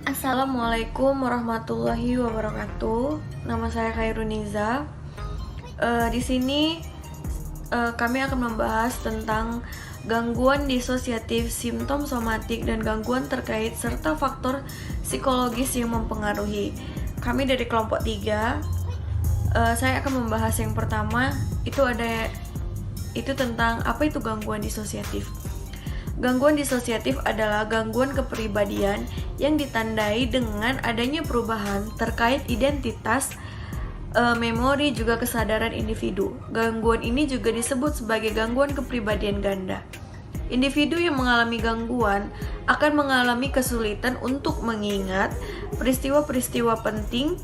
Assalamualaikum warahmatullahi wabarakatuh. Nama saya Khairuniza. Di sini kami akan membahas tentang gangguan disosiatif, simptom somatik, dan gangguan terkait serta faktor psikologis yang mempengaruhi. Kami dari kelompok 3. Saya akan membahas yang pertama, itu tentang apa itu gangguan disosiatif. Gangguan disosiatif adalah gangguan kepribadian yang ditandai dengan adanya perubahan terkait identitas, memori, juga kesadaran individu. Gangguan ini juga disebut sebagai gangguan kepribadian ganda. Individu yang mengalami gangguan akan mengalami kesulitan untuk mengingat peristiwa-peristiwa penting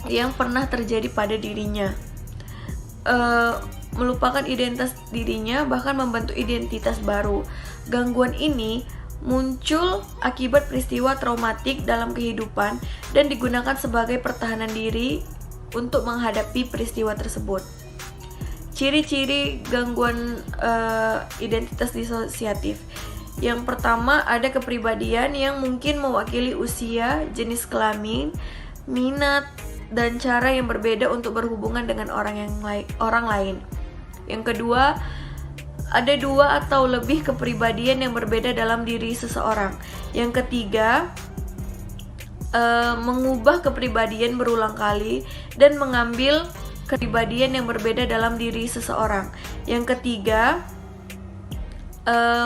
yang pernah terjadi pada dirinya, melupakan identitas dirinya, bahkan membentuk identitas baru. Gangguan ini muncul akibat peristiwa traumatik dalam kehidupan dan digunakan sebagai pertahanan diri untuk menghadapi peristiwa tersebut. Ciri-ciri gangguan identitas disosiatif. Yang pertama, ada kepribadian yang mungkin mewakili usia, jenis kelamin, minat, dan cara yang berbeda untuk berhubungan dengan orang lain. Yang kedua, ada 2 atau lebih kepribadian yang berbeda dalam diri seseorang. Yang ketiga, mengubah kepribadian berulang kali dan mengambil kepribadian yang berbeda dalam diri seseorang. Yang ketiga,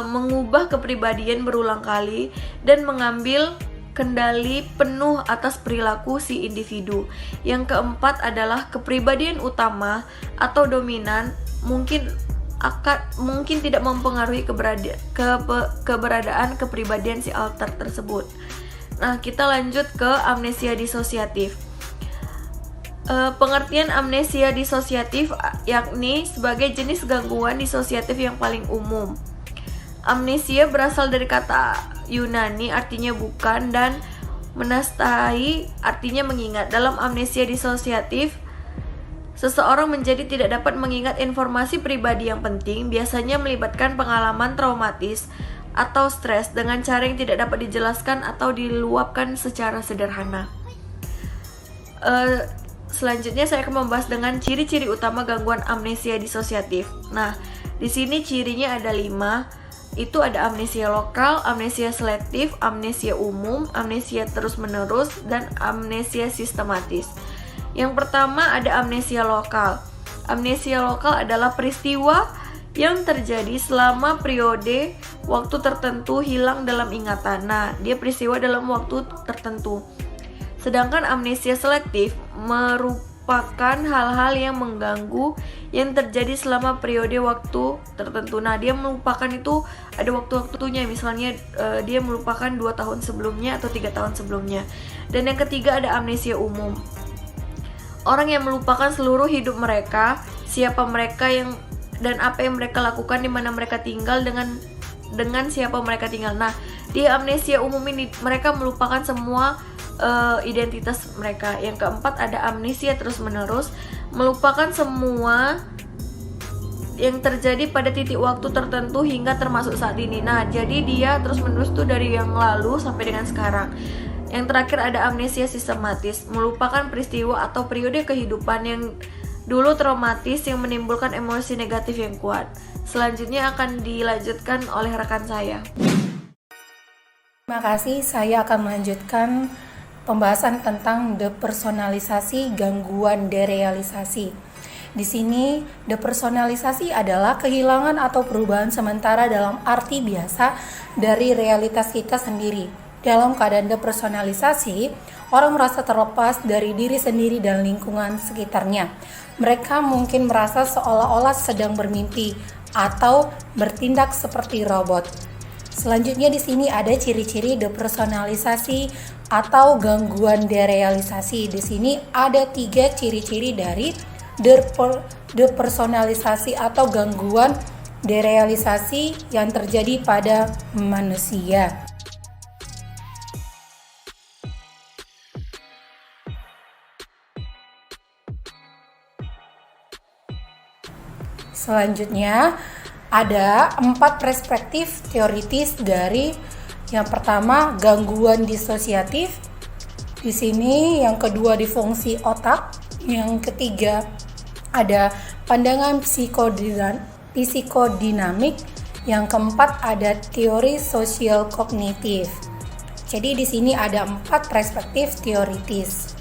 mengubah kepribadian berulang kali dan mengambil kendali penuh atas perilaku si individu. Yang keempat adalah kepribadian utama atau dominan mungkin tidak mempengaruhi keberadaan kepribadian si alter tersebut. Nah, kita lanjut ke amnesia disosiatif. Pengertian amnesia disosiatif yakni sebagai jenis gangguan disosiatif yang paling umum. Amnesia berasal dari kata Yunani artinya bukan dan menastai artinya mengingat. Dalam amnesia disosiatif, seseorang menjadi tidak dapat mengingat informasi pribadi yang penting, biasanya melibatkan pengalaman traumatis atau stres dengan cara yang tidak dapat dijelaskan atau diluapkan secara sederhana. Selanjutnya saya akan membahas dengan ciri-ciri utama gangguan amnesia disosiatif. Nah, di sini cirinya ada 5. Itu ada amnesia lokal, amnesia selektif, amnesia umum, amnesia terus-menerus, dan amnesia sistematis. Yang pertama ada amnesia lokal. Amnesia lokal adalah peristiwa yang terjadi selama periode waktu tertentu hilang dalam ingatan. Nah, dia peristiwa dalam waktu tertentu. Sedangkan amnesia selektif merupakan hal-hal yang mengganggu yang terjadi selama periode waktu tertentu. Nah, dia melupakan itu ada waktu-waktunya, misalnya dia melupakan 2 tahun sebelumnya atau 3 tahun sebelumnya. Dan yang ketiga ada amnesia umum. Orang yang melupakan seluruh hidup mereka, siapa mereka dan apa yang mereka lakukan, di mana mereka tinggal, dengan siapa mereka tinggal. Nah, di amnesia umum ini mereka melupakan semua identitas mereka. Yang keempat ada amnesia terus-menerus, melupakan semua yang terjadi pada titik waktu tertentu hingga termasuk saat ini. Nah, jadi dia terus-menerus tuh dari yang lalu sampai dengan sekarang. Yang terakhir ada amnesia sistematis, melupakan peristiwa atau periode kehidupan yang dulu traumatis yang menimbulkan emosi negatif yang kuat. Selanjutnya akan dilanjutkan oleh rekan saya. Terima kasih, saya akan melanjutkan pembahasan tentang depersonalisasi, gangguan derealisasi. Di sini, depersonalisasi adalah kehilangan atau perubahan sementara dalam arti biasa dari realitas kita sendiri. Dalam keadaan depersonalisasi, orang merasa terlepas dari diri sendiri dan lingkungan sekitarnya. Mereka mungkin merasa seolah-olah sedang bermimpi atau bertindak seperti robot. Selanjutnya di sini ada ciri-ciri depersonalisasi atau gangguan derealisasi. Di sini ada 3 ciri-ciri dari depersonalisasi atau gangguan derealisasi yang terjadi pada manusia. Selanjutnya ada 4 perspektif teoritis dari Yang pertama, gangguan disosiatif. Di sini yang kedua di fungsi otak. Yang ketiga ada pandangan psikodinamik. Yang keempat ada teori sosial kognitif. Jadi di sini ada 4 perspektif teoritis.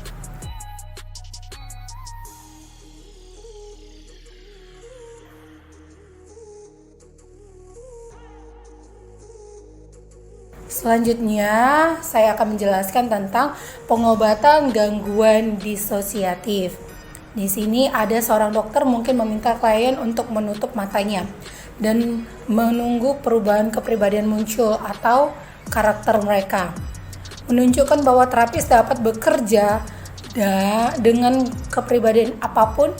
Selanjutnya, saya akan menjelaskan tentang pengobatan gangguan disosiatif. Di sini ada seorang dokter mungkin meminta klien untuk menutup matanya dan menunggu perubahan kepribadian muncul atau karakter mereka. Menunjukkan bahwa terapis dapat bekerja dengan kepribadian apapun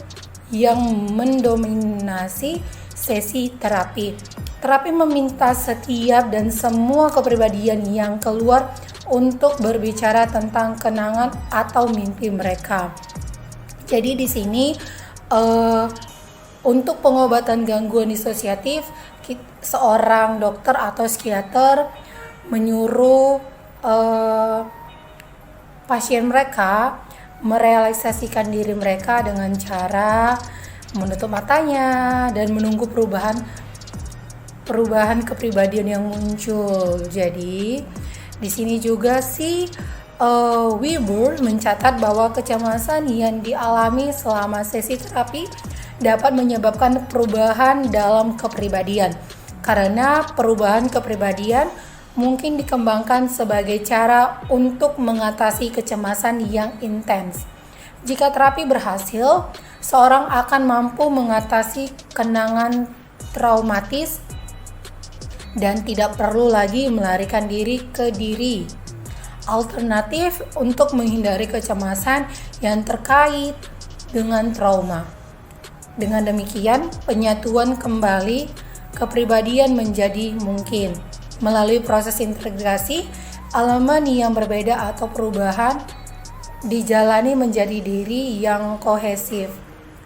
yang mendominasi sesi terapi. Terapi meminta setiap dan semua kepribadian yang keluar untuk berbicara tentang kenangan atau mimpi mereka. Jadi di sini untuk pengobatan gangguan disosiatif, seorang dokter atau psikiater menyuruh pasien mereka merealisasikan diri mereka dengan cara menutup matanya dan menunggu perubahan kepribadian yang muncul. Jadi di sini juga Weber mencatat bahwa kecemasan yang dialami selama sesi terapi dapat menyebabkan perubahan dalam kepribadian. Karena perubahan kepribadian mungkin dikembangkan sebagai cara untuk mengatasi kecemasan yang intens. Jika terapi berhasil, seorang akan mampu mengatasi kenangan traumatis dan tidak perlu lagi melarikan diri ke diri. Alternatif untuk menghindari kecemasan yang terkait dengan trauma. Dengan demikian, penyatuan kembali kepribadian menjadi mungkin. Melalui proses integrasi, elemen yang berbeda atau perubahan dijalani menjadi diri yang kohesif.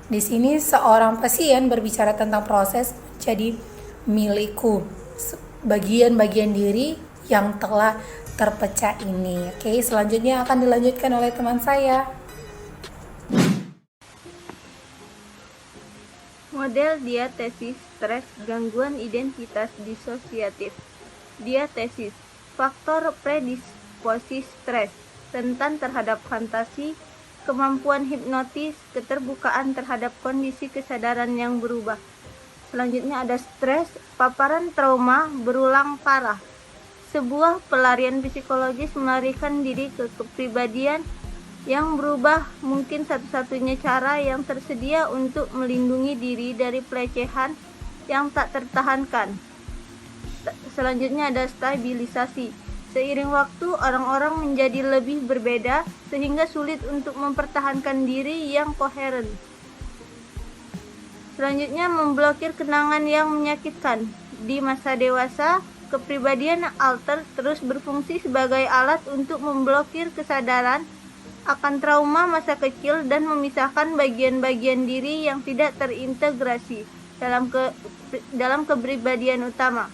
Di sini seorang pasien berbicara tentang proses menjadi milikku, bagian-bagian diri yang telah terpecah ini. Oke, selanjutnya akan dilanjutkan oleh teman saya. Model diatesis stres gangguan identitas disosiatif. Diatesis, faktor predisposisi stres, rentan terhadap fantasi, kemampuan hipnotis, keterbukaan terhadap kondisi kesadaran yang berubah. Selanjutnya ada stres, paparan trauma berulang parah. Sebuah pelarian psikologis melarikan diri ke kepribadian yang berubah, mungkin satu-satunya cara yang tersedia untuk melindungi diri dari pelecehan yang tak tertahankan. Selanjutnya ada stabilisasi. Seiring waktu, orang-orang menjadi lebih berbeda sehingga sulit untuk mempertahankan diri yang koheren. Selanjutnya, memblokir kenangan yang menyakitkan. Di masa dewasa, kepribadian alter terus berfungsi sebagai alat untuk memblokir kesadaran akan trauma masa kecil dan memisahkan bagian-bagian diri yang tidak terintegrasi dalam kepribadian utama.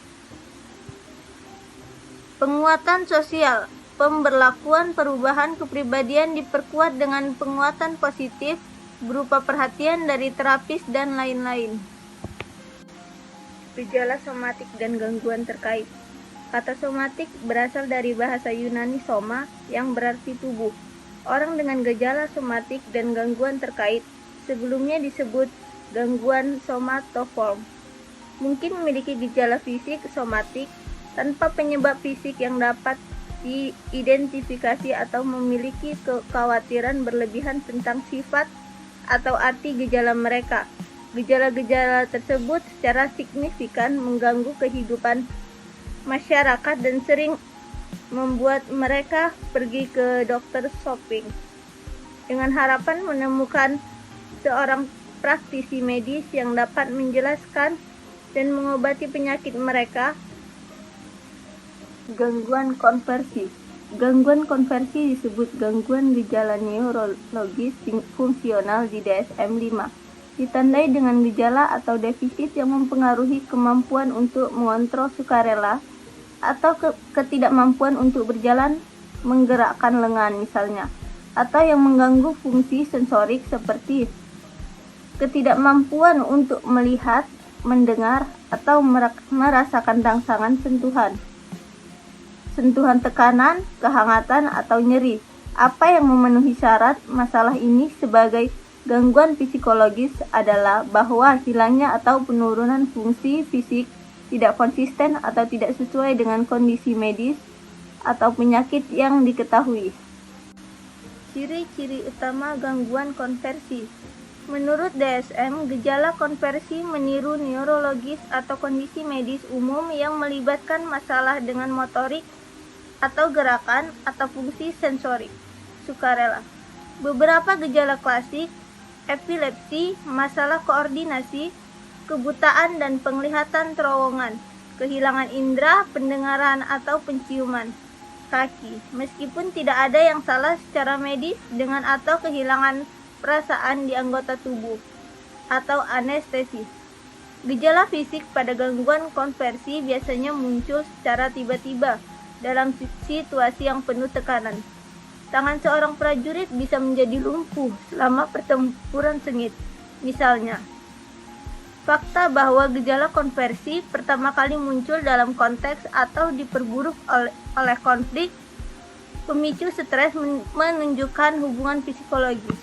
Penguatan sosial. Pemberlakuan perubahan kepribadian diperkuat dengan penguatan positif berupa perhatian dari terapis dan lain-lain. Gejala somatik dan gangguan terkait. Kata somatik berasal dari bahasa Yunani soma yang berarti tubuh. Orang dengan gejala somatik dan gangguan terkait sebelumnya disebut gangguan somatoform. Mungkin memiliki gejala fisik somatik tanpa penyebab fisik yang dapat diidentifikasi atau memiliki kekhawatiran berlebihan tentang sifat atau arti gejala mereka. Gejala-gejala tersebut secara signifikan mengganggu kehidupan masyarakat dan sering membuat mereka pergi ke dokter shopping dengan harapan menemukan seorang praktisi medis yang dapat menjelaskan dan mengobati penyakit mereka. Gangguan konversi. Gangguan konversi disebut gangguan gejala neurologis fungsional di DSM-5. Ditandai dengan gejala atau defisit yang mempengaruhi kemampuan untuk mengontrol sukarela, atau ketidakmampuan untuk berjalan, menggerakkan lengan misalnya, atau yang mengganggu fungsi sensorik seperti ketidakmampuan untuk melihat, mendengar, atau merasakan rangsangan sentuhan tekanan, kehangatan, atau nyeri. Apa yang memenuhi syarat masalah ini sebagai gangguan psikologis adalah bahwa hilangnya atau penurunan fungsi fisik tidak konsisten atau tidak sesuai dengan kondisi medis atau penyakit yang diketahui. Ciri-ciri utama gangguan konversi. Menurut DSM, gejala konversi meniru neurologis atau kondisi medis umum yang melibatkan masalah dengan motorik atau gerakan atau fungsi sensorik, sukarela. Beberapa gejala klasik: epilepsi, masalah koordinasi, kebutaan dan penglihatan terowongan, kehilangan indera, pendengaran atau penciuman. Kaki, meskipun tidak ada yang salah secara medis dengan atau kehilangan perasaan di anggota tubuh atau anestesi. Gejala fisik pada gangguan konversi biasanya muncul secara tiba-tiba dalam situasi yang penuh tekanan. Tangan seorang prajurit bisa menjadi lumpuh selama pertempuran sengit. Misalnya, fakta bahwa gejala konversi pertama kali muncul dalam konteks atau diperburuk oleh konflik, pemicu stres menunjukkan hubungan psikologis.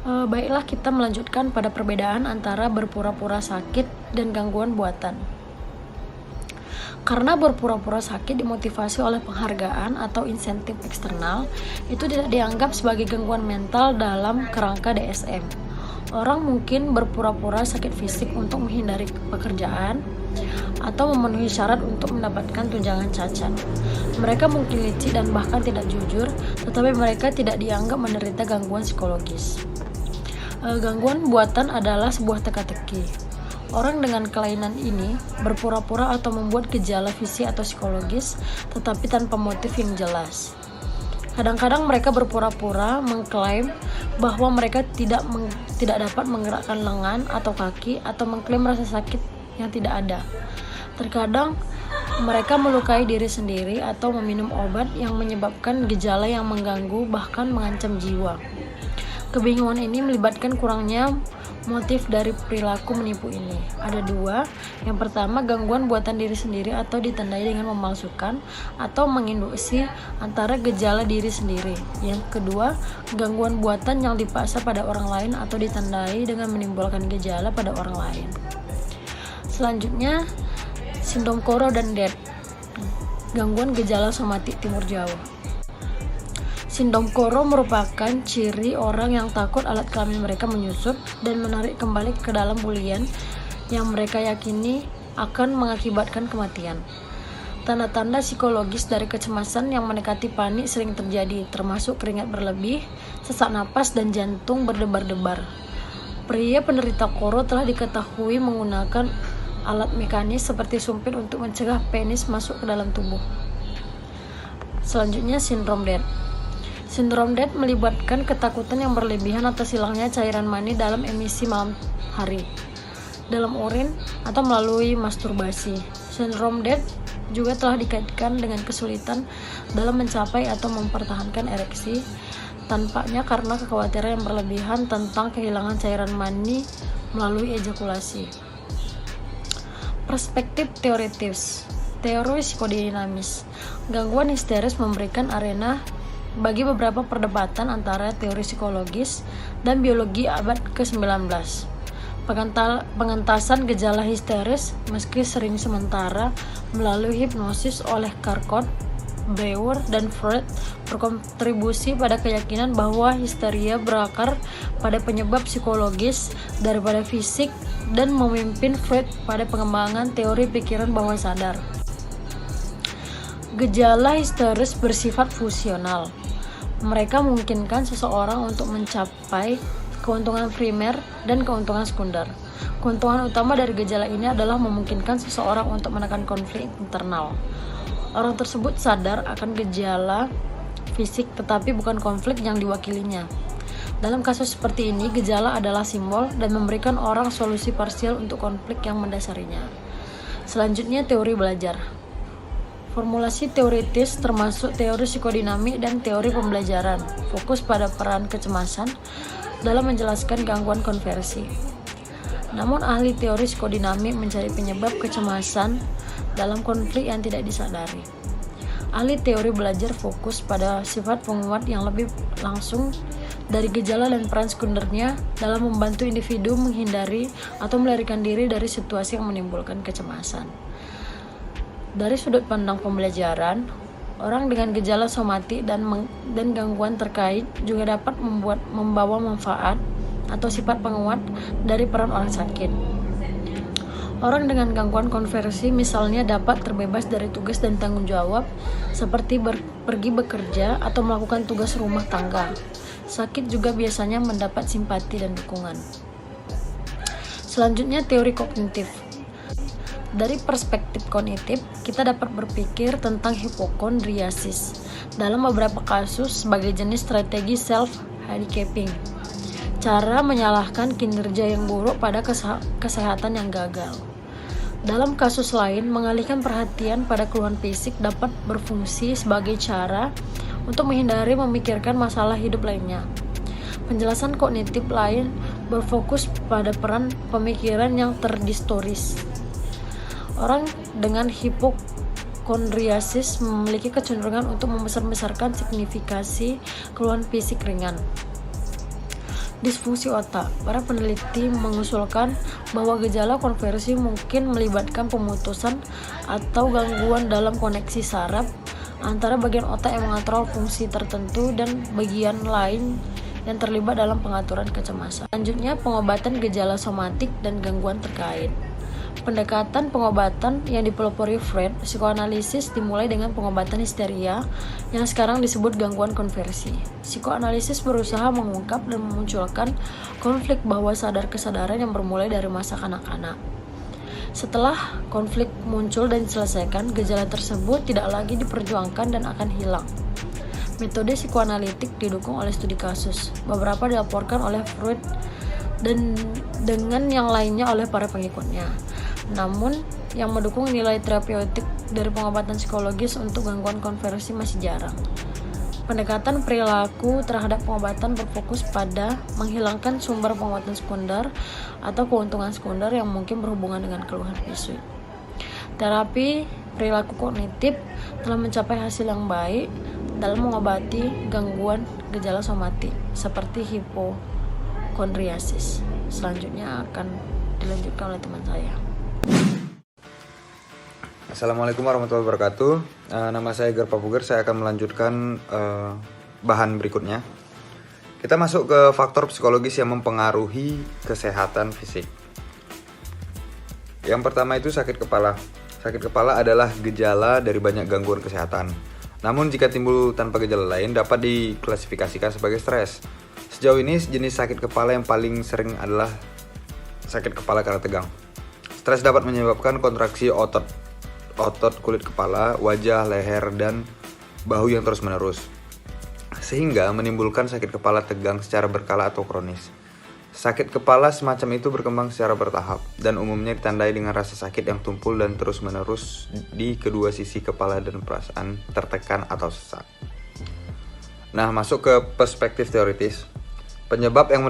Baiklah, kita melanjutkan pada perbedaan antara berpura-pura sakit dan gangguan buatan. Karena berpura-pura sakit dimotivasi oleh penghargaan atau insentif eksternal, itu tidak dianggap sebagai gangguan mental dalam kerangka DSM. Orang mungkin berpura-pura sakit fisik untuk menghindari pekerjaan atau memenuhi syarat untuk mendapatkan tunjangan cacat. Mereka mungkin licik dan bahkan tidak jujur, tetapi mereka tidak dianggap menderita gangguan psikologis. Gangguan buatan adalah sebuah teka-teki. Orang dengan kelainan ini berpura-pura atau membuat gejala fisik atau psikologis, tetapi tanpa motif yang jelas. Kadang-kadang mereka berpura-pura mengklaim bahwa mereka tidak dapat menggerakkan lengan atau kaki, atau mengklaim rasa sakit yang tidak ada. Terkadang mereka melukai diri sendiri atau meminum obat yang menyebabkan gejala yang mengganggu bahkan mengancam jiwa. Kebingungan ini melibatkan kurangnya motif dari perilaku menipu ini. Ada dua. Yang pertama, gangguan buatan diri sendiri atau ditandai dengan memalsukan atau menginduksi antara gejala diri sendiri. Yang kedua, gangguan buatan yang dipaksa pada orang lain atau ditandai dengan menimbulkan gejala pada orang lain. Selanjutnya, sindrom Coro dan Dead, gangguan gejala somatik Timur Jawa. Sindrom Coro merupakan ciri orang yang takut alat kelamin mereka menyusut dan menarik kembali ke dalam bulian yang mereka yakini akan mengakibatkan kematian. Tanda-tanda psikologis dari kecemasan yang mendekati panik sering terjadi, termasuk keringat berlebih, sesak napas, dan jantung berdebar-debar. Pria penderita Coro telah diketahui menggunakan alat mekanis seperti sumpit untuk mencegah penis masuk ke dalam tubuh. Selanjutnya, sindrom Dead. Sindrom Dead melibatkan ketakutan yang berlebihan atas hilangnya cairan mani dalam emisi malam hari, dalam urin, atau melalui masturbasi. Sindrom Dead juga telah dikaitkan dengan kesulitan dalam mencapai atau mempertahankan ereksi, tampaknya karena kekhawatiran yang berlebihan tentang kehilangan cairan mani melalui ejakulasi. Perspektif teoritis. Teori psikodinamis. Gangguan histeris memberikan arena bagi beberapa perdebatan antara teori psikologis dan biologi abad ke-19. Pengentasan gejala histeris, meski sering sementara, melalui hipnosis oleh Charcot, Breuer, dan Freud, berkontribusi pada keyakinan bahwa histeria berakar pada penyebab psikologis daripada fisik dan memimpin Freud pada pengembangan teori pikiran bawah sadar. Gejala histeris bersifat fusional. Mereka memungkinkan seseorang untuk mencapai keuntungan primer dan keuntungan sekunder. Keuntungan utama dari gejala ini adalah memungkinkan seseorang untuk menekan konflik internal. Orang tersebut sadar akan gejala fisik tetapi bukan konflik yang diwakilinya. Dalam kasus seperti ini, gejala adalah simbol dan memberikan orang solusi parsial untuk konflik yang mendasarinya. Selanjutnya, teori belajar. Formulasi teoritis termasuk teori psikodinamik dan teori pembelajaran, fokus pada peran kecemasan dalam menjelaskan gangguan konversi. Namun ahli teori psikodinamik mencari penyebab kecemasan dalam konflik yang tidak disadari. Ahli teori belajar fokus pada sifat penguat yang lebih langsung dari gejala dan peran sekundernya dalam membantu individu menghindari atau melarikan diri dari situasi yang menimbulkan kecemasan. Dari sudut pandang pembelajaran, orang dengan gejala somatik dan gangguan terkait juga dapat membawa manfaat atau sifat penguat dari peran orang sakit. Orang dengan gangguan konversi misalnya dapat terbebas dari tugas dan tanggung jawab seperti pergi bekerja atau melakukan tugas rumah tangga. Sakit juga biasanya mendapat simpati dan dukungan. Selanjutnya, teori kognitif. Dari perspektif kognitif, kita dapat berpikir tentang hipokondriasis dalam beberapa kasus sebagai jenis strategi self-handicapping. Cara menyalahkan kinerja yang buruk pada kesehatan yang gagal. Dalam kasus lain, mengalihkan perhatian pada keluhan fisik dapat berfungsi sebagai cara untuk menghindari memikirkan masalah hidup lainnya. Penjelasan kognitif lain berfokus pada peran pemikiran yang terdistoris. Orang dengan hipokondriasis memiliki kecenderungan untuk membesar-besarkan signifikasi keluhan fisik ringan. Disfungsi otak. Para peneliti mengusulkan bahwa gejala konversi mungkin melibatkan pemutusan atau gangguan dalam koneksi saraf antara bagian otak yang mengatur fungsi tertentu dan bagian lain yang terlibat dalam pengaturan kecemasan. Selanjutnya, pengobatan gejala somatik dan gangguan terkait. Pendekatan pengobatan yang dipelopori Freud, psikoanalisis dimulai dengan pengobatan histeria yang sekarang disebut gangguan konversi. Psikoanalisis berusaha mengungkap dan memunculkan konflik bawah sadar kesadaran yang bermulai dari masa kanak-kanak. Setelah konflik muncul dan diselesaikan, gejala tersebut tidak lagi diperjuangkan dan akan hilang. Metode psikoanalitik didukung oleh studi kasus. Beberapa dilaporkan oleh Freud dan dengan yang lainnya oleh para pengikutnya. Namun, yang mendukung nilai terapeutik dari pengobatan psikologis untuk gangguan konversi masih jarang. Pendekatan perilaku terhadap pengobatan berfokus pada menghilangkan sumber pengobatan sekunder atau keuntungan sekunder yang mungkin berhubungan dengan keluhan fisik. Terapi perilaku kognitif telah mencapai hasil yang baik dalam mengobati gangguan gejala somatik seperti hipokondriasis. Selanjutnya akan dilanjutkan oleh teman saya. Assalamualaikum warahmatullahi wabarakatuh. Nama saya Ger Papuger. Saya akan melanjutkan bahan berikutnya. Kita masuk ke faktor psikologis yang mempengaruhi kesehatan fisik. Yang pertama itu sakit kepala. Sakit kepala adalah gejala dari banyak gangguan kesehatan. Namun jika timbul tanpa gejala lain dapat diklasifikasikan sebagai stres. Sejauh ini jenis sakit kepala yang paling sering adalah sakit kepala karena tegang. Stres dapat menyebabkan kontraksi otot kulit kepala, wajah, leher, dan bahu yang terus-menerus, sehingga menimbulkan sakit kepala tegang secara berkala atau kronis. Sakit kepala semacam itu berkembang secara bertahap dan umumnya ditandai dengan rasa sakit yang tumpul dan terus-menerus di kedua sisi kepala dan perasaan tertekan atau sesak. Nah, masuk ke perspektif teoritis. Penyebab yang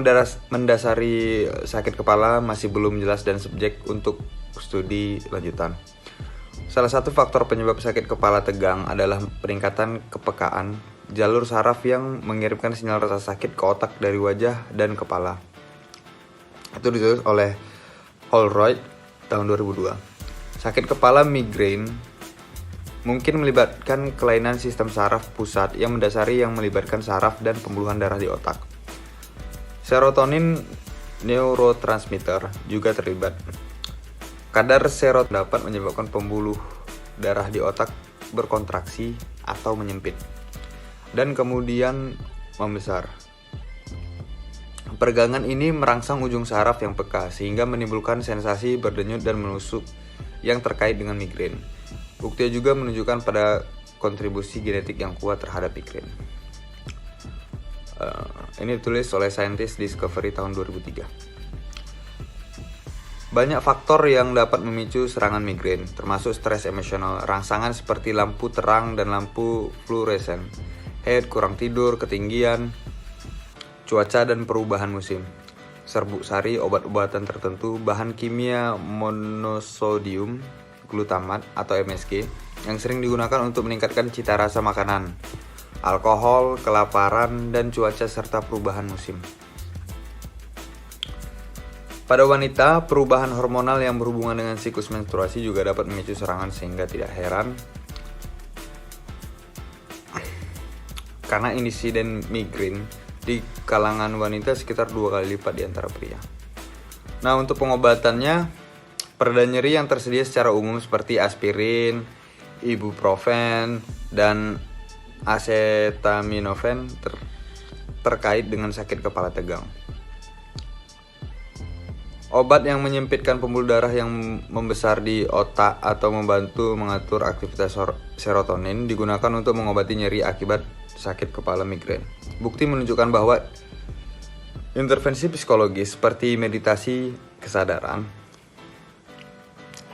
mendasari sakit kepala masih belum jelas dan subjek untuk studi lanjutan. Salah satu faktor penyebab sakit kepala tegang adalah peningkatan kepekaan jalur saraf yang mengirimkan sinyal rasa sakit ke otak dari wajah dan kepala. Itu ditulis oleh Holroyd tahun 2002. Sakit kepala migrain mungkin melibatkan kelainan sistem saraf pusat yang mendasari yang melibatkan saraf dan pembuluhan darah di otak. Serotonin neurotransmitter juga terlibat. Kadar serotonin dapat menyebabkan pembuluh darah di otak berkontraksi atau menyempit dan kemudian membesar. Peregangan ini merangsang ujung saraf yang peka sehingga menimbulkan sensasi berdenyut dan menusuk yang terkait dengan migrain. Bukti juga menunjukkan pada kontribusi genetik yang kuat terhadap migrain. Ini ditulis oleh Scientist Discovery tahun 2003. Banyak faktor yang dapat memicu serangan migrain, termasuk stres emosional, rangsangan seperti lampu terang dan lampu fluoresen, head, kurang tidur, ketinggian, cuaca dan perubahan musim, serbuk sari, obat-obatan tertentu, bahan kimia monosodium glutamat atau MSG yang sering digunakan untuk meningkatkan cita rasa makanan, alkohol, kelaparan, dan cuaca serta perubahan musim. Pada wanita, perubahan hormonal yang berhubungan dengan siklus menstruasi juga dapat memicu serangan sehingga tidak heran karena insiden migrain di kalangan wanita sekitar 2 kali lipat di antara pria. Nah, untuk pengobatannya, pereda nyeri yang tersedia secara umum seperti aspirin, ibuprofen, dan acetaminophen terkait dengan sakit kepala tegang. Obat yang menyempitkan pembuluh darah yang membesar di otak atau membantu mengatur aktivitas serotonin digunakan untuk mengobati nyeri akibat sakit kepala migrain. Bukti menunjukkan bahwa intervensi psikologis seperti meditasi kesadaran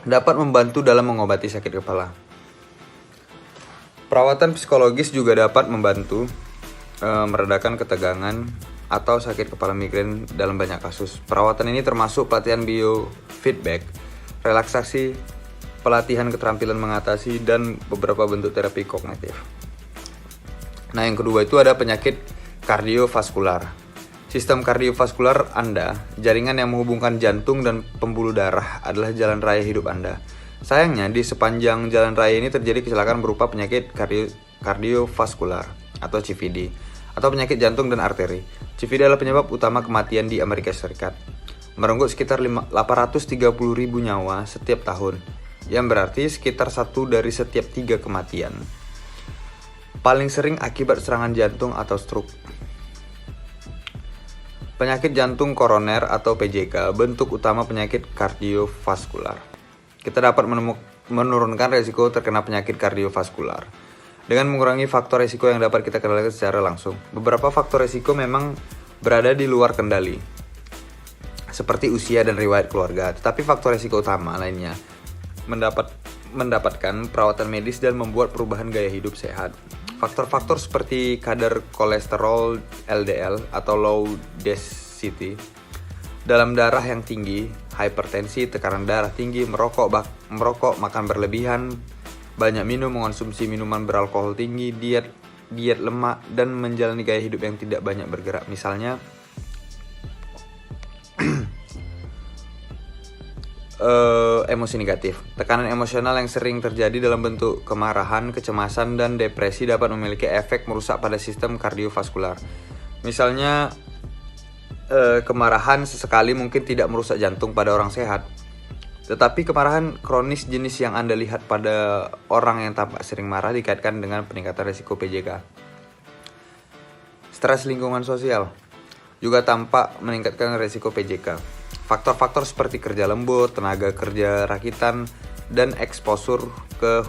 dapat membantu dalam mengobati sakit kepala. Perawatan psikologis juga dapat membantu meredakan ketegangan atau sakit kepala migrain dalam banyak kasus. Perawatan ini termasuk pelatihan biofeedback, relaksasi, pelatihan keterampilan mengatasi, dan beberapa bentuk terapi kognitif. Nah, yang kedua itu ada penyakit kardiovaskular. Sistem kardiovaskular Anda, jaringan yang menghubungkan jantung dan pembuluh darah, adalah jalan raya hidup Anda. Sayangnya, di sepanjang jalan raya ini terjadi kecelakaan berupa penyakit kardiovaskular atau CVD, atau penyakit jantung dan arteri. CVD adalah penyebab utama kematian di Amerika Serikat, merenggut sekitar 830.000 nyawa setiap tahun, yang berarti sekitar 1 dari setiap 3 kematian. Paling sering akibat serangan jantung atau stroke. Penyakit jantung koroner atau PJK, bentuk utama penyakit kardiovaskular. Kita dapat menurunkan risiko terkena penyakit kardiovaskular dengan mengurangi faktor risiko yang dapat kita kendalikan secara langsung. Beberapa faktor risiko memang berada di luar kendali, seperti usia dan riwayat keluarga, tetapi faktor risiko utama lainnya mendapatkan perawatan medis dan membuat perubahan gaya hidup sehat. Faktor-faktor seperti kadar kolesterol LDL atau low density dalam darah yang tinggi, hipertensi, tekanan darah tinggi, merokok, makan berlebihan, banyak minum, mengonsumsi minuman beralkohol tinggi, diet lemak, dan menjalani gaya hidup yang tidak banyak bergerak. Misalnya, emosi negatif. Tekanan emosional yang sering terjadi dalam bentuk kemarahan, kecemasan, dan depresi dapat memiliki efek merusak pada sistem kardiovaskular. Misalnya, kemarahan sesekali mungkin tidak merusak jantung pada orang sehat. Tetapi kemarahan kronis jenis yang Anda lihat pada orang yang tampak sering marah dikaitkan dengan peningkatan risiko PJK. Stres lingkungan sosial juga tampak meningkatkan risiko PJK. Faktor-faktor seperti kerja lembur, tenaga kerja rakitan, dan eksposur ke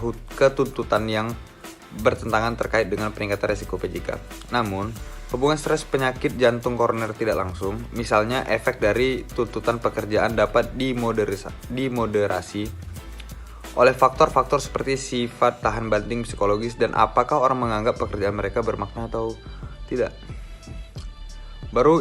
tuntutan yang bertentangan terkait dengan peningkatan risiko PJK. Namun, hubungan stres penyakit jantung koroner tidak langsung, misalnya efek dari tuntutan pekerjaan dapat dimoderasi oleh faktor-faktor seperti sifat tahan banting psikologis dan apakah orang menganggap pekerjaan mereka bermakna atau tidak. Baru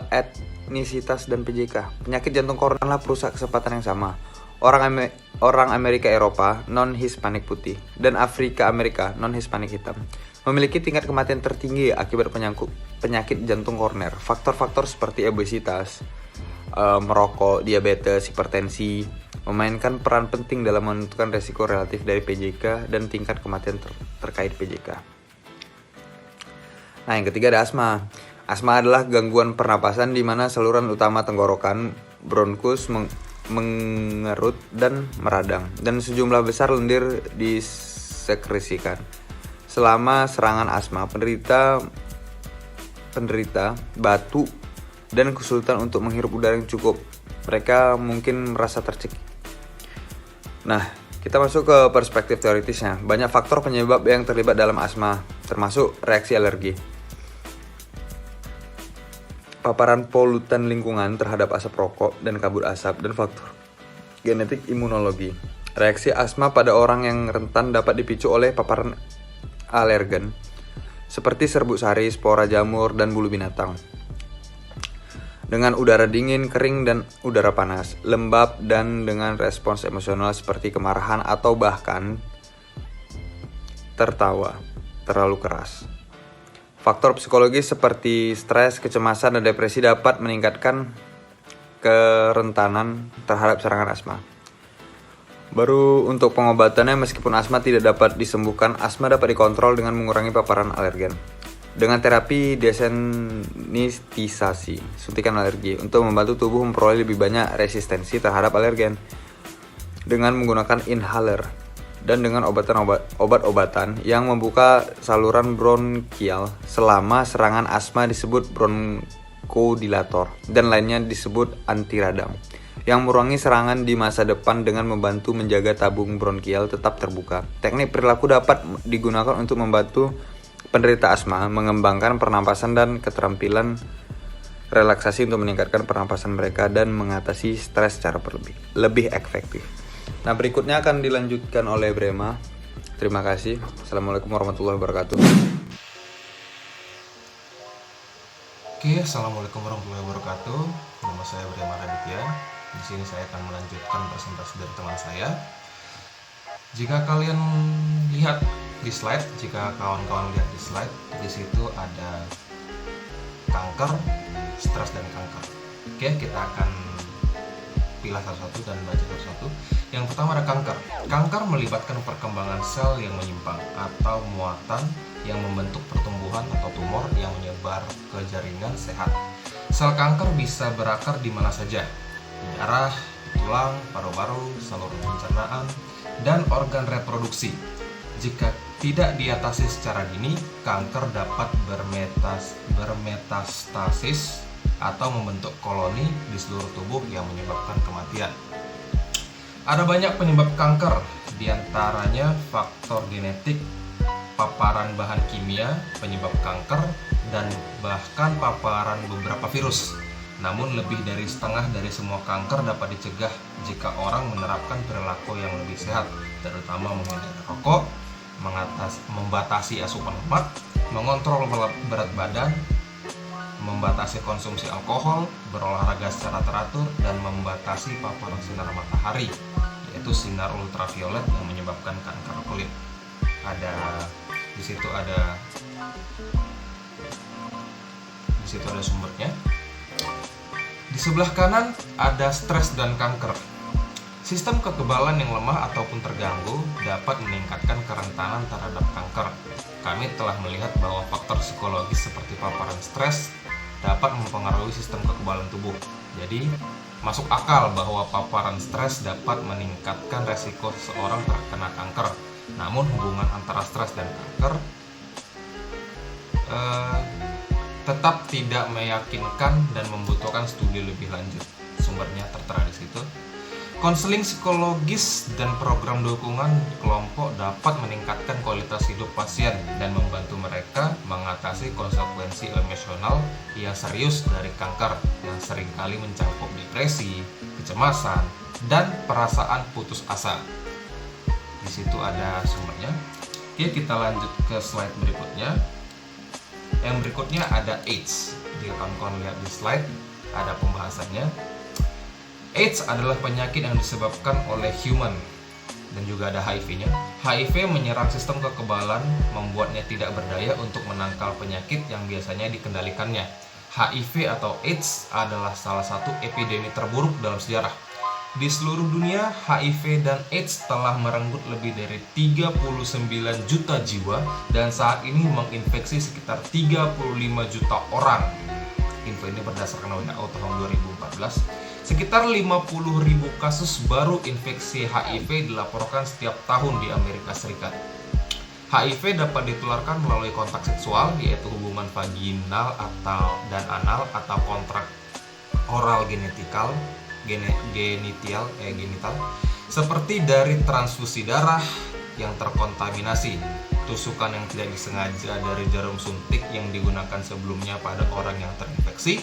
etnisitas dan PJK. Penyakit jantung koroner adalah perusak kesempatan yang sama. Orang Amerika Eropa non-Hispanik putih dan Afrika Amerika non-Hispanik hitam memiliki tingkat kematian tertinggi akibat penyakit jantung koroner. Faktor-faktor seperti obesitas, merokok, diabetes, hipertensi memainkan peran penting dalam menentukan resiko relatif dari PJK dan tingkat kematian terkait PJK. Nah, yang ketiga ada asma. Asma adalah gangguan pernapasan di mana saluran utama tenggorokan, bronkus, mengerut dan meradang, dan sejumlah besar lendir disekresikan. Selama serangan asma, penderita batuk dan kesulitan untuk menghirup udara yang cukup. Mereka mungkin merasa tercekik. Nah, kita masuk ke perspektif teoritisnya. Banyak faktor penyebab yang terlibat dalam asma, termasuk reaksi alergi. paparan polutan lingkungan terhadap asap rokok dan kabut asap, dan faktor genetik imunologi. Reaksi asma pada orang yang rentan dapat dipicu oleh paparan alergen seperti serbuk sari, spora jamur, dan bulu binatang. Dengan udara dingin, kering, dan udara panas, lembab, dan dengan respons emosional seperti kemarahan atau bahkan tertawa terlalu keras. Faktor psikologis seperti stres, kecemasan, dan depresi dapat meningkatkan kerentanan terhadap serangan asma. Baru untuk pengobatannya, meskipun asma tidak dapat disembuhkan, asma dapat dikontrol dengan mengurangi paparan alergen. Dengan terapi desensitisasi, suntikan alergi, untuk membantu tubuh memperoleh lebih banyak resistensi terhadap alergen. Dengan menggunakan inhaler, dan dengan obat-obatan yang membuka saluran bronkial selama serangan asma disebut bronchodilator, dan lainnya disebut antiradang, yang mengurangi serangan di masa depan dengan membantu menjaga tabung bronkial tetap terbuka. Teknik perilaku dapat digunakan untuk membantu penderita asma mengembangkan pernapasan dan keterampilan relaksasi untuk meningkatkan pernapasan mereka dan mengatasi stres secara lebih efektif. Nah, berikutnya akan dilanjutkan oleh Brema. Terima kasih. Assalamualaikum warahmatullahi wabarakatuh. Oke, assalamualaikum warahmatullahi wabarakatuh. Nama saya Brema Raditya. Di sini saya akan melanjutkan presentasi dari teman saya. Jika kalian lihat di slide, jika kawan-kawan lihat di slide, di situ ada kanker, stres, dan kanker. Oke, kita akan pilah satu-satu dan baca satu-satu. Yang pertama ada kanker. Kanker melibatkan perkembangan sel yang menyimpang atau muatan yang membentuk pertumbuhan atau tumor yang menyebar ke jaringan sehat. Sel kanker bisa berakar di mana saja, di darah, tulang, paru-paru, saluran pencernaan, dan organ reproduksi. Jika tidak diatasi secara dini, kanker dapat bermetastasis atau membentuk koloni di seluruh tubuh yang menyebabkan kematian. Ada banyak penyebab kanker, diantaranya faktor genetik, paparan bahan kimia penyebab kanker, dan bahkan paparan beberapa virus. Namun lebih dari setengah dari semua kanker dapat dicegah jika orang menerapkan perilaku yang lebih sehat, terutama menghindari rokok, membatasi asupan lemak, mengontrol berat badan, membatasi konsumsi alkohol, berolahraga secara teratur, dan membatasi paparan sinar matahari, yaitu sinar ultraviolet yang menyebabkan kanker kulit. Di situ ada sumbernya. Di sebelah kanan ada stres dan kanker. Sistem kekebalan yang lemah ataupun terganggu dapat meningkatkan kerentanan terhadap kanker. Kami telah melihat bahwa faktor psikologis seperti paparan stres dapat mempengaruhi sistem kekebalan tubuh. Jadi, masuk akal bahwa paparan stres dapat meningkatkan resiko seseorang terkena kanker. Namun, hubungan antara stres dan kanker tetap tidak meyakinkan dan membutuhkan studi lebih lanjut. Sumbernya tertera di situ. Konseling psikologis dan program dukungan kelompok dapat meningkatkan kualitas hidup pasien dan membantu mereka mengatasi konsekuensi emosional yang serius dari kanker yang seringkali mencakup depresi, kecemasan, dan perasaan putus asa. Di situ ada sumbernya. Oke, kita lanjut ke slide berikutnya. Yang berikutnya ada AIDS. Jika kawan-kawan lihat di slide, ada pembahasannya. AIDS adalah penyakit yang disebabkan oleh human dan juga ada HIV-nya. HIV menyerang sistem kekebalan, membuatnya tidak berdaya untuk menangkal penyakit yang biasanya dikendalikannya. HIV atau AIDS adalah salah satu epidemi terburuk dalam sejarah. Di seluruh dunia, HIV dan AIDS telah merenggut lebih dari 39 juta jiwa dan saat ini menginfeksi sekitar 35 juta orang. Info ini berdasarkan WHO tahun 2014. Sekitar 50.000 kasus baru infeksi HIV dilaporkan setiap tahun di Amerika Serikat. HIV dapat ditularkan melalui kontak seksual, yaitu hubungan vaginal dan anal atau kontrak oral genital, seperti dari transfusi darah yang terkontaminasi, tusukan yang tidak disengaja dari jarum suntik yang digunakan sebelumnya pada orang yang terinfeksi,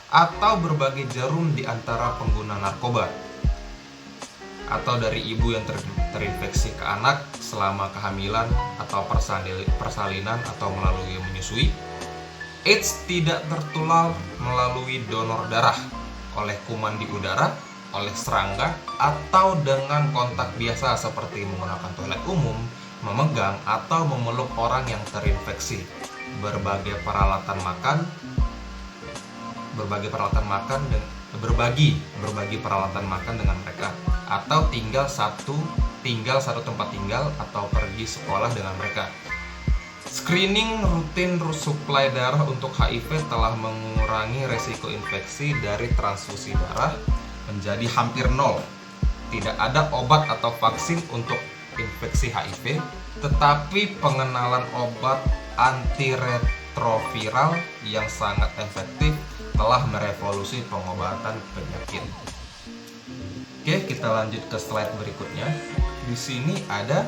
atau berbagi jarum di antara pengguna narkoba, atau dari ibu yang terinfeksi ke anak selama kehamilan atau persalinan atau melalui menyusui. AIDS tidak tertular melalui donor darah, oleh kuman di udara, oleh serangga, atau dengan kontak biasa seperti menggunakan toilet umum, memegang atau memeluk orang yang terinfeksi, berbagi peralatan makan dengan mereka, atau tinggal satu tempat tinggal atau pergi sekolah dengan mereka. Screening rutin suplai darah untuk HIV telah mengurangi resiko infeksi dari transfusi darah menjadi hampir nol. Tidak ada obat atau vaksin untuk infeksi HIV, tetapi pengenalan obat antiretroviral yang sangat efektif telah merevolusi pengobatan penyakit. Oke, kita lanjut ke slide berikutnya. Di sini ada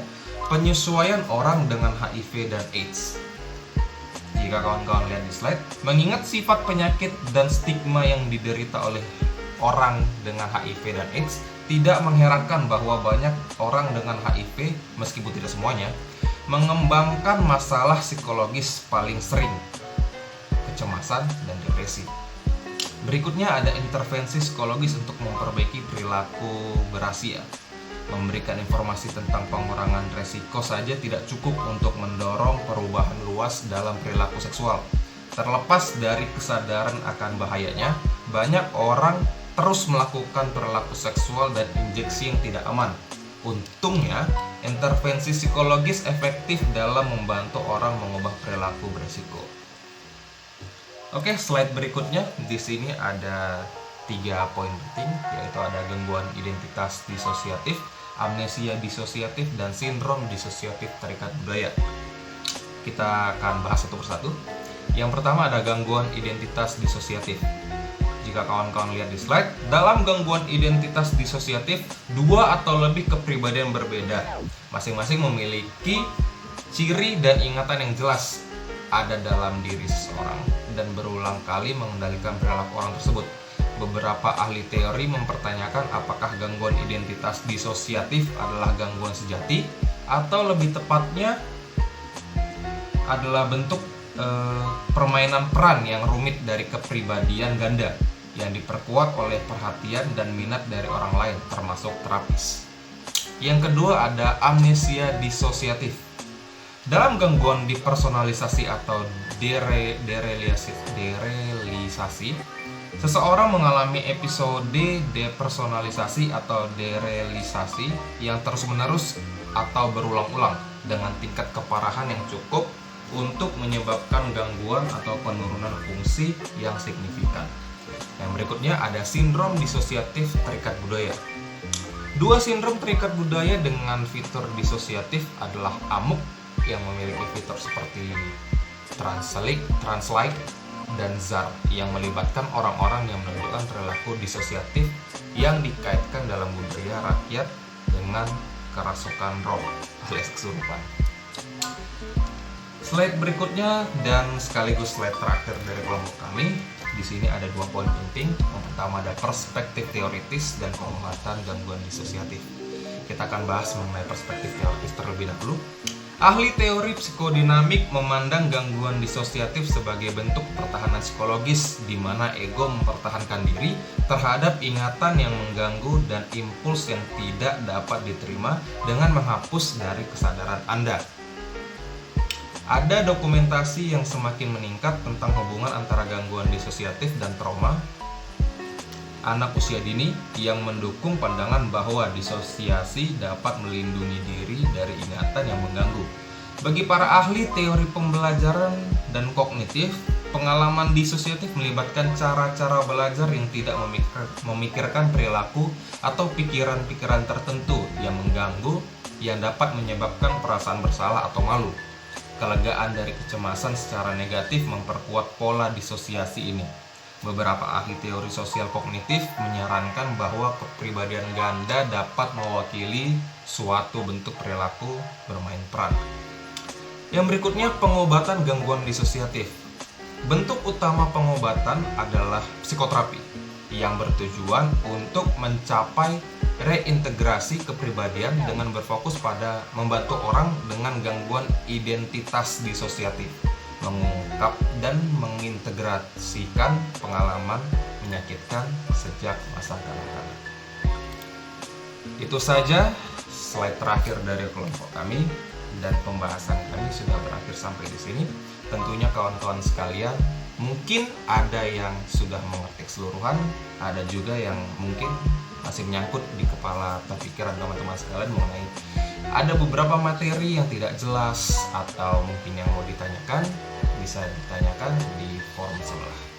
penyesuaian orang dengan HIV dan AIDS. Jika kawan-kawan lihat di slide, mengingat sifat penyakit dan stigma yang diderita oleh orang dengan HIV dan AIDS, tidak mengherankan bahwa banyak orang dengan HIV, meskipun tidak semuanya, mengembangkan masalah psikologis paling sering, kecemasan dan depresi. Berikutnya ada intervensi psikologis untuk memperbaiki perilaku berasia. Memberikan informasi tentang pengurangan resiko saja tidak cukup untuk mendorong perubahan luas dalam perilaku seksual. Terlepas dari kesadaran akan bahayanya, banyak orang terus melakukan perilaku seksual dan injeksi yang tidak aman. Untungnya, intervensi psikologis efektif dalam membantu orang mengubah perilaku beresiko. Oke, slide berikutnya. Di sini ada 3 poin penting, yaitu ada gangguan identitas disosiatif, amnesia disosiatif, dan sindrom disosiatif terikat budaya. Kita akan bahas satu persatu. Yang pertama ada gangguan identitas disosiatif. Jika kawan-kawan lihat di slide, dalam gangguan identitas disosiatif, 2 atau lebih kepribadian berbeda, masing-masing memiliki ciri dan ingatan yang jelas ada dalam diri seseorang dan berulang kali mengendalikan perilaku orang tersebut. Beberapa ahli teori mempertanyakan apakah gangguan identitas disosiatif adalah gangguan sejati atau lebih tepatnya adalah bentuk permainan peran yang rumit dari kepribadian ganda yang diperkuat oleh perhatian dan minat dari orang lain, termasuk terapis. Yang kedua ada amnesia disosiatif. Dalam gangguan depersonalisasi atau derealisasi, seseorang mengalami episode depersonalisasi atau derealisasi yang terus-menerus atau berulang-ulang dengan tingkat keparahan yang cukup untuk menyebabkan gangguan atau penurunan fungsi yang signifikan. Yang berikutnya ada sindrom disosiatif terikat budaya. 2 sindrom terikat budaya dengan fitur disosiatif adalah amuk yang memiliki fitur seperti translike, dan ZAR yang melibatkan orang-orang yang menunjukkan perilaku disosiatif yang dikaitkan dalam budaya rakyat dengan kerasukan roh alias kesurupan. Slide berikutnya dan sekaligus slide terakhir dari kelompok kami. Di sini ada 2 poin penting. Yang pertama ada perspektif teoritis dan pengobatan gangguan disosiatif. Kita akan bahas mengenai perspektif teoritis terlebih dahulu. Ahli teori psikodinamik memandang gangguan disosiatif sebagai bentuk pertahanan psikologis di mana ego mempertahankan diri terhadap ingatan yang mengganggu dan impuls yang tidak dapat diterima dengan menghapus dari kesadaran Anda. Ada dokumentasi yang semakin meningkat tentang hubungan antara gangguan disosiatif dan trauma anak usia dini yang mendukung pandangan bahwa disosiasi dapat melindungi diri dari ingatan yang mengganggu. Bagi para ahli teori pembelajaran dan kognitif, pengalaman disosiatif melibatkan cara-cara belajar yang tidak memikirkan perilaku atau pikiran-pikiran tertentu yang mengganggu yang dapat menyebabkan perasaan bersalah atau malu. Kelegaan dari kecemasan secara negatif memperkuat pola disosiasi ini. Beberapa ahli teori sosial kognitif menyarankan bahwa kepribadian ganda dapat mewakili suatu bentuk perilaku bermain peran. Yang berikutnya pengobatan gangguan disosiatif. Bentuk utama pengobatan adalah psikoterapi yang bertujuan untuk mencapai reintegrasi kepribadian dengan berfokus pada membantu orang dengan gangguan identitas disosiatif, mengungkap dan mengintegrasikan pengalaman menyakitkan sejak masa kanak-kanak. Itu saja slide terakhir dari kelompok kami, dan pembahasan kami sudah berakhir sampai di sini. Tentunya kawan-kawan sekalian, mungkin ada yang sudah mengerti keseluruhan, ada juga yang mungkin masih menyangkut di kepala atau pikiran teman-teman sekalian mengenai ada beberapa materi yang tidak jelas atau mungkin yang mau ditanyakan, bisa ditanyakan di forum sebelah.